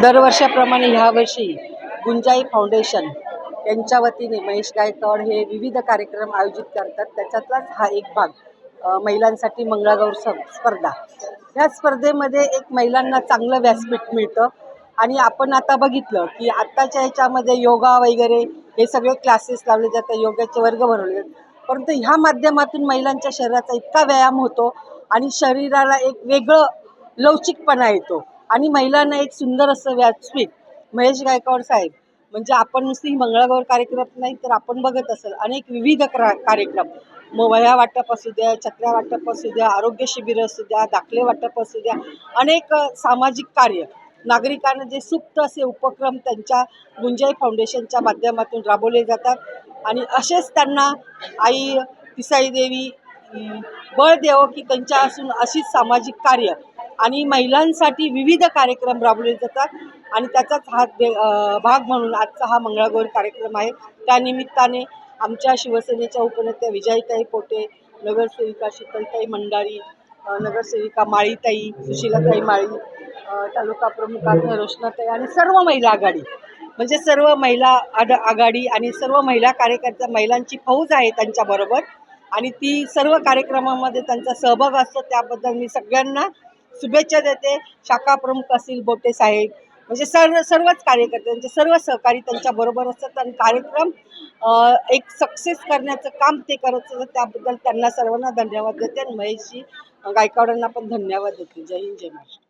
दरवर्षाप्रमाणे ह्यावर्षी गुंजाई फाउंडेशन यांच्या वतीने महेश गायकवाड हे विविध कार्यक्रम आयोजित करतात. त्याच्यातलाच हा एक भाग महिलांसाठी मंगळागौर स्पर्धा. या स्पर्धेमध्ये एक महिलांना चांगलं व्यासपीठ मिळतं आणि आपण आता बघितलं की आत्ताच्या ह्याच्यामध्ये योगा वगैरे हे सगळे क्लासेस लावले जातात, योगाचे वर्ग भरवले जातात. परंतु ह्या माध्यमातून महिलांच्या शरीराचा इतका व्यायाम होतो आणि शरीराला एक वेगळं लवचिकपणा येतो आणि महिलांना एक सुंदर असं व्यासपीठ महेश गायकवाड साहेब म्हणजे आपण नुसती मंगळागौर कार्यक्रम नाही तर आपण बघत असेल अनेक विविध कार्यक्रम, वह्या वाटप असू द्या, छत्र्या वाटप असू द्या, आरोग्य शिबिर असू द्या, दाखले वाटप असू द्या, अनेक सामाजिक कार्य नागरिकांना जे सुप्त असे उपक्रम त्यांच्या गुंजाई फाउंडेशनच्या माध्यमातून राबवले जातात. आणि असेच त्यांना आई तिसाई देवी बळ देवो की त्यांच्या असून अशीच सामाजिक कार्य आणि महिलांसाठी विविध कार्यक्रम राबवले जातात आणि त्याचाच हा भाग म्हणून आजचा हा मंगळागौर कार्यक्रम आहे. त्यानिमित्ताने आमच्या शिवसेनेच्या उपनेत्या विजयताई पोटे, नगरसेविका शीतलताई मंडारी, नगरसेविका माळीताई सुशीलाताई माळी, तालुका प्रमुख रोशनाताई आणि सर्व महिला आघाडी म्हणजे सर्व महिला आघाडी आणि सर्व महिला कार्यकर्त्या महिलांची फौज आहे त्यांच्याबरोबर आणि ती सर्व कार्यक्रमामध्ये त्यांचा सहभाग असतो. त्याबद्दल मी सगळ्यांना शुभेच्छा देते. शाखा प्रमुख असतील बोटे साहेब म्हणजे सर्वच कार्यकर्ते म्हणजे सर्व सहकारी त्यांच्याबरोबर असतात आणि कार्यक्रम एक सक्सेस करण्याचं काम ते करत असतात. त्याबद्दल त्यांना सर्वांना धन्यवाद देते आणि महेशजी गायकवाडांना पण धन्यवाद देते. जय हिंद, जय महाराष्ट्र.